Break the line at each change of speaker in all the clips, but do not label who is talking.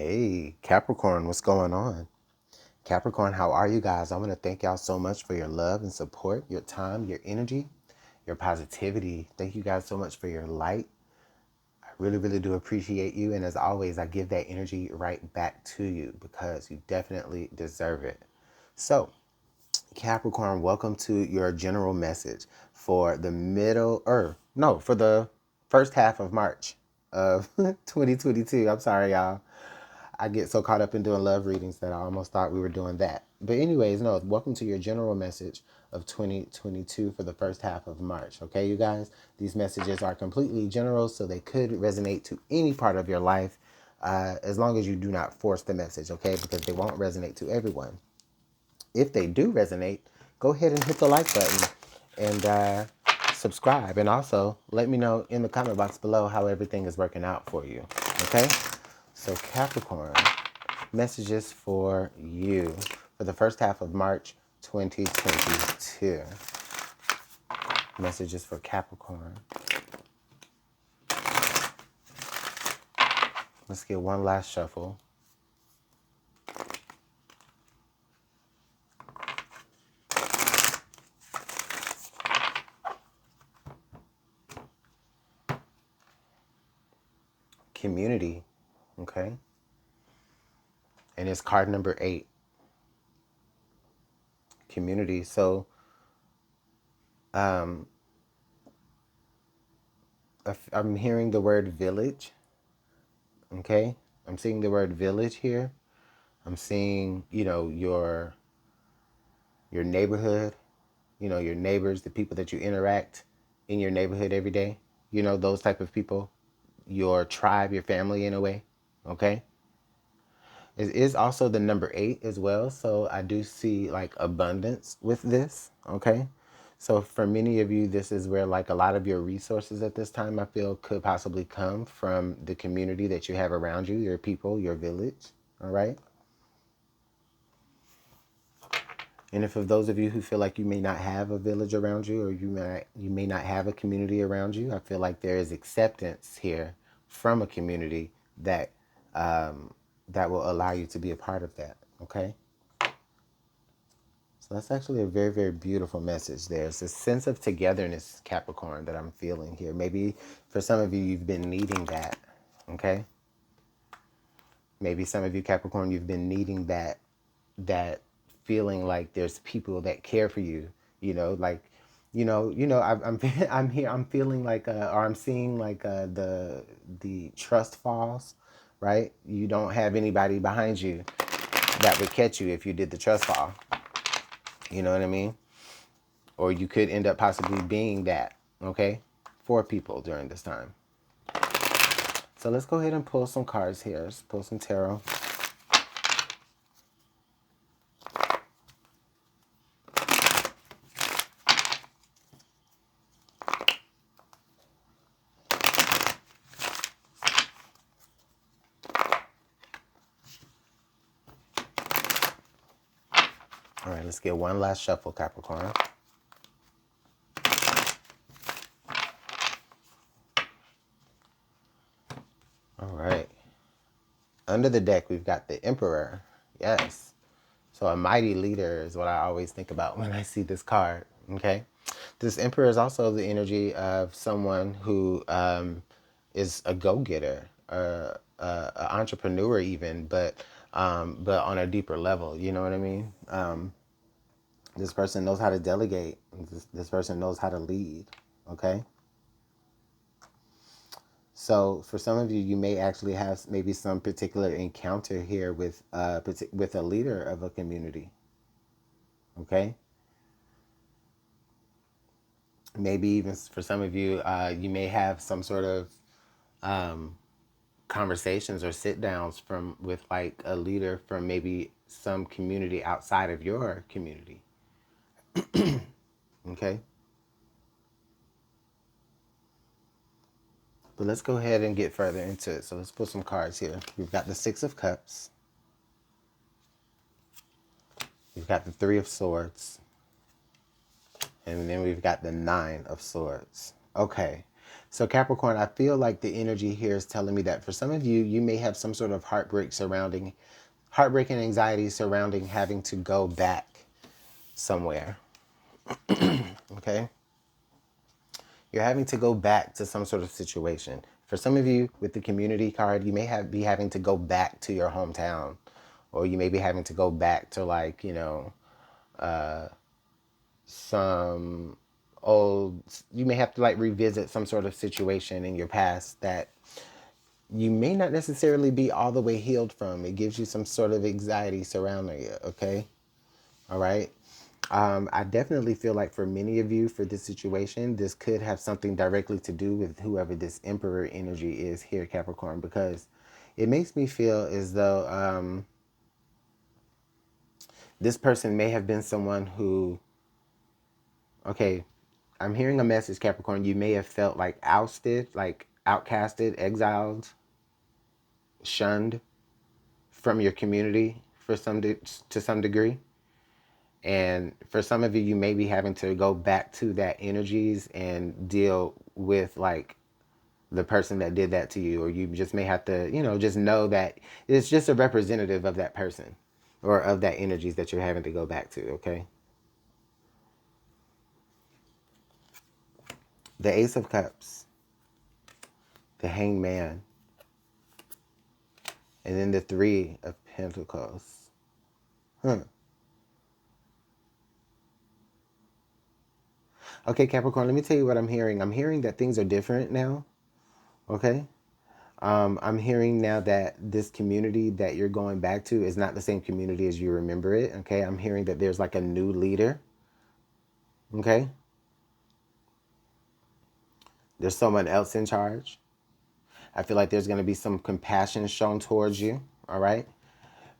Hey, Capricorn, what's going on? Capricorn, how are you guys? I want to thank y'all so much for your love and support, your time, your energy, your positivity. Thank you guys so much for your light. I really, really do appreciate you. And as always, I give that energy right back to you because you definitely deserve it. So, Capricorn, welcome to your general message for the for the first half of March of 2022. I'm sorry, y'all. I get so caught up in doing love readings that I almost thought we were doing that. But anyways, no, welcome to your general message of 2022 for the first half of March. Okay, you guys, these messages are completely general, so they could resonate to any part of your life as long as you do not force the message, okay, because they won't resonate to everyone. If they do resonate, go ahead and hit the like button and subscribe. And also let me know in the comment box below how everything is working out for you. Okay? So Capricorn, messages for you for the first half of March 2022. Messages for Capricorn. Let's get one last shuffle. Community, okay? And it's card number 8. Community. So, I'm hearing the word village, okay? I'm seeing the word village here. I'm seeing, your neighborhood, your neighbors, the people that you interact in your neighborhood every day, those type of people, your tribe, your family in a way, okay? It is also the number 8 as well, so I do see like abundance with this, okay? So for many of you, this is where like a lot of your resources at this time I feel could possibly come from the community that you have around you, your people, your village, all right? And if of those of you who feel like you may not have a village around you, or you may not have a community around you, I feel like there is acceptance here from a community that that will allow you to be a part of that. Okay. So that's actually a very, very beautiful message. There's a sense of togetherness, Capricorn, that I'm feeling here. Maybe for some of you, you've been needing that. Okay. Maybe some of you, Capricorn, you've been needing that feeling like there's people that care for you, like, I'm here, I'm feeling like, or I'm seeing like the trust falls, right? You don't have anybody behind you that would catch you if you did the trust fall. You know what I mean? Or you could end up possibly being that, okay, for people during this time. So let's go ahead and pull some cards here. Let's pull some tarot. All right, let's get one last shuffle, Capricorn. All right. Under the deck, we've got the Emperor. Yes. So a mighty leader is what I always think about when I see this card. Okay. This Emperor is also the energy of someone who is a go-getter, an entrepreneur even, but on a deeper level. You know what I mean? This person knows how to delegate. This person knows how to lead. Okay. So for some of you, you may actually have maybe some particular encounter here with a leader of a community. Okay. Maybe even for some of you, you may have some sort of conversations or sit downs with like a leader from maybe some community outside of your community. Okay. But let's go ahead and get further into it. So let's put some cards here. We've got the 6 of Cups. We've got the 3 of Swords. And then we've got the 9 of Swords. Okay. So Capricorn, I feel like the energy here is telling me that for some of you, you may have some sort of heartbreak and anxiety surrounding having to go back somewhere. Okay? You're having to go back to some sort of situation. For some of you with the community card, you may be having to go back to your hometown, or you may be having to go back to, like, you know, some old, you may have to like revisit some sort of situation in your past that you may not necessarily be all the way healed from. It gives you some sort of anxiety surrounding it. Okay. All right. I definitely feel like for many of you, for this situation, this could have something directly to do with whoever this Emperor energy is here, Capricorn, because it makes me feel as though this person may have been someone who, okay, I'm hearing a message, Capricorn. You may have felt like ousted, like outcasted, exiled, shunned from your community for to some degree. And for some of you, you may be having to go back to that energies and deal with like the person that did that to you, or you just may have to, you know, just know that it's just a representative of that person or of that energies that you're having to go back to. Okay. The Ace of Cups, the Hanged Man, and then the Three of Pentacles. Okay, Capricorn, let me tell you what I'm hearing. I'm hearing that things are different now. Okay. I'm hearing now that this community that you're going back to is not the same community as you remember it. Okay. I'm hearing that there's like a new leader. Okay. There's someone else in charge. I feel like there's going to be some compassion shown towards you. All right.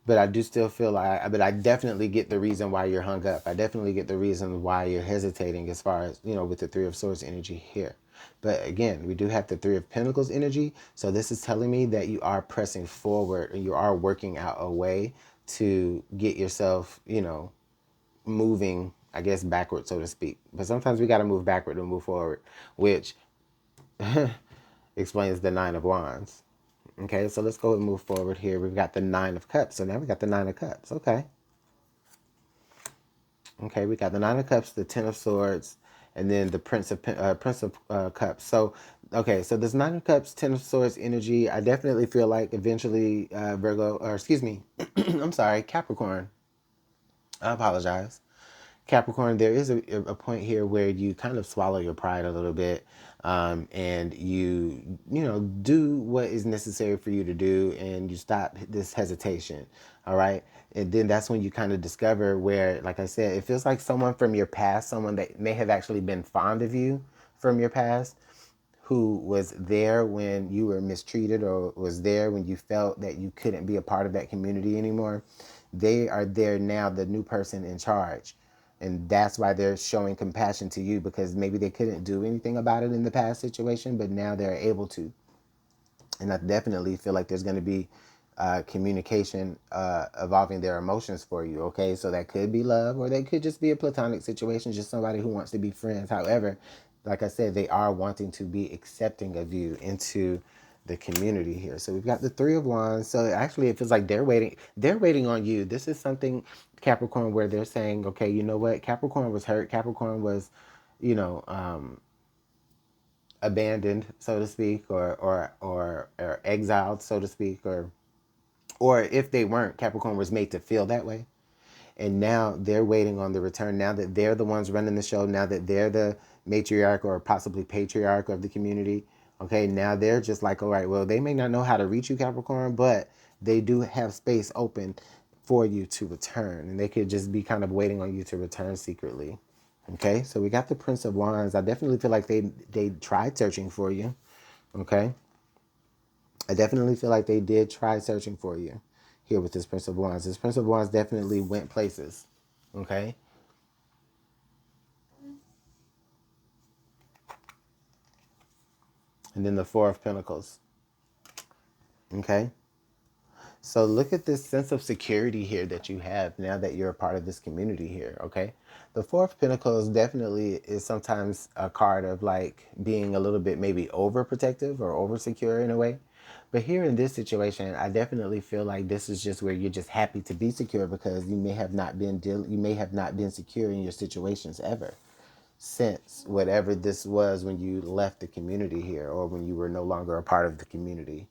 But I do still feel like, but I definitely get the reason why you're hung up. I definitely get the reason why you're hesitating as far as, you know, with the Three of Swords energy here. But again, we do have the Three of Pentacles energy. So this is telling me that you are pressing forward and you are working out a way to get yourself, you know, moving, I guess, backward, so to speak. But sometimes we got to move backward to move forward, which explains the Nine of Wands. Okay, so let's go and move forward here. We've got the Nine of Cups. So now we got the Nine of Cups. Okay. Okay, we got the Nine of Cups, the Ten of Swords, and then the Prince of Cups. So, okay, so this Nine of Cups, Ten of Swords energy, I definitely feel like eventually Virgo, or excuse me, I'm sorry, Capricorn. I apologize. Capricorn, there is a point here where you kind of swallow your pride a little bit, and you know, do what is necessary for you to do, and you stop this hesitation. All right. And then that's when you kind of discover where, like I said, it feels like someone from your past, someone that may have actually been fond of you from your past, who was there when you were mistreated or was there when you felt that you couldn't be a part of that community anymore. They are there now, the new person in charge. And that's why they're showing compassion to you, because maybe they couldn't do anything about it in the past situation, but now they're able to. And I definitely feel like there's going to be communication evolving their emotions for you. Okay, so that could be love, or they could just be a platonic situation, just somebody who wants to be friends. However, like I said, they are wanting to be accepting of you into the community here. So we've got the Three of Wands. So actually it feels like they're waiting. They're waiting on you. This is something, Capricorn, where they're saying, okay, you know what? Capricorn was hurt. Capricorn was, you know, abandoned, so to speak, or exiled, so to speak, or if they weren't, Capricorn was made to feel that way. And now they're waiting on the return. Now that they're the ones running the show, now that they're the matriarch or possibly patriarch of the community, okay, now they're just like, all right, well, they may not know how to reach you, Capricorn, but they do have space open for you to return. And they could just be kind of waiting on you to return secretly. Okay, so we got the Prince of Wands. I definitely feel like they tried searching for you. Okay, I definitely feel like they did try searching for you here with this Prince of Wands. This Prince of Wands definitely went places. Okay, and then the Four of Pentacles. Okay, So look at this sense of security here that you have now that you're a part of this community here, okay? The Four of Pentacles definitely is sometimes a card of like being a little bit maybe overprotective or over secure in a way. But here in this situation, I definitely feel like this is just where you're just happy to be secure because you may have not been you may have not been secure in your situations ever since whatever this was when you left the community here or when you were no longer a part of the community.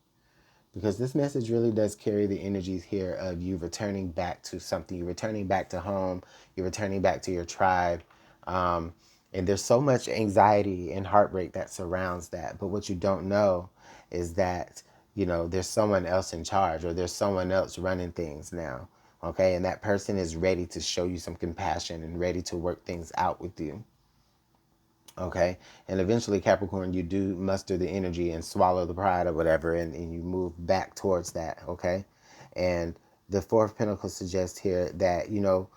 Because this message really does carry the energies here of you returning back to something. You're returning back to home. You're returning back to your tribe. And there's so much anxiety and heartbreak that surrounds that. But what you don't know is that, there's someone else in charge or there's someone else running things now. Okay. And that person is ready to show you some compassion and ready to work things out with you. Okay. And eventually, Capricorn, you do muster the energy and swallow the pride or whatever, and you move back towards that. Okay. And the Four of Pentacles suggests here that, you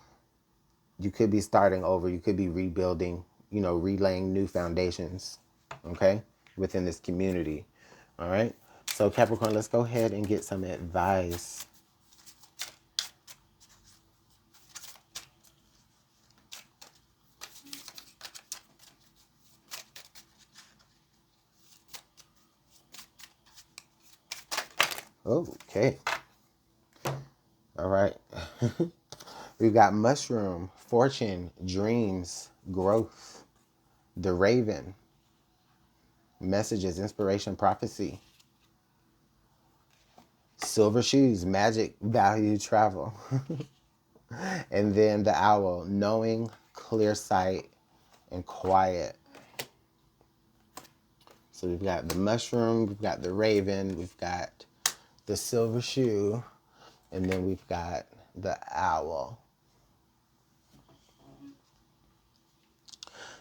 could be starting over, you could be rebuilding, relaying new foundations. Okay. Within this community. All right. So, Capricorn, let's go ahead and get some advice. Okay. All right. We've got mushroom, fortune, dreams, growth, the raven, messages, inspiration, prophecy, silver shoes, magic, value, travel. And then the owl, knowing, clear sight, and quiet. So we've got the mushroom, we've got the raven, we've got the silver shoe, and then we've got the owl.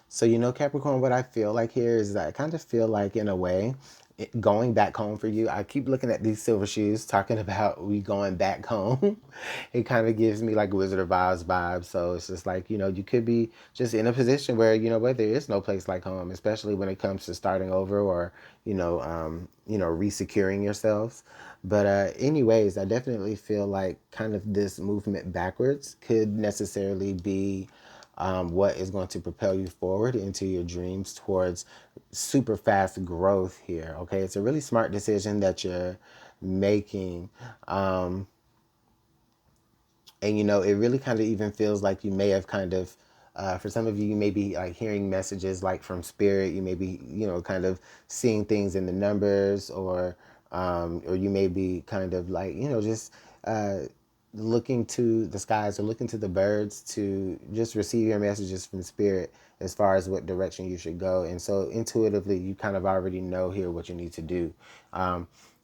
So, Capricorn, what I feel like here is that I kind of feel like, in a way, going back home for you. I keep looking at these silver shoes, talking about we going back home. It kind of gives me like Wizard of Oz vibes. So it's just like, you could be just in a position where, where there is no place like home, especially when it comes to starting over or, resecuring yourselves. But anyways, I definitely feel like kind of this movement backwards could necessarily be what is going to propel you forward into your dreams towards super fast growth here. Okay, it's a really smart decision that you're making. And it really kind of even feels like you may have kind of, for some of you, you may be like hearing messages like from spirit. You may be, kind of seeing things in the numbers, or you may be kind of like, just looking to the skies or looking to the birds to just receive your messages from spirit as far as what direction you should go. And so intuitively, you kind of already know here what you need to do.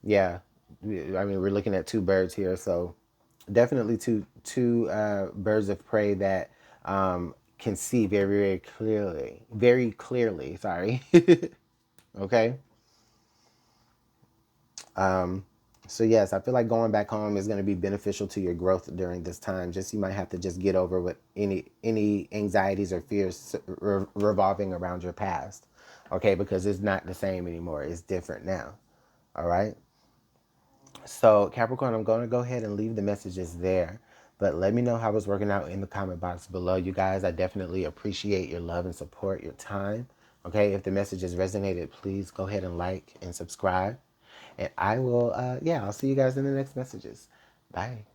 Yeah, I mean, we're looking at two birds here, so definitely two birds of prey that can see very clearly. Sorry. Okay. So yes, I feel like going back home is going to be beneficial to your growth during this time. Just you might have to just get over what any anxieties or fears revolving around your past. Okay, because it's not the same anymore. It's different now. All right. So, Capricorn, I'm going to go ahead and leave the messages there. But let me know how it's working out in the comment box below. You guys, I definitely appreciate your love and support, your time. Okay, if the messages resonated, please go ahead and like and subscribe. And I will, I'll see you guys in the next messages. Bye.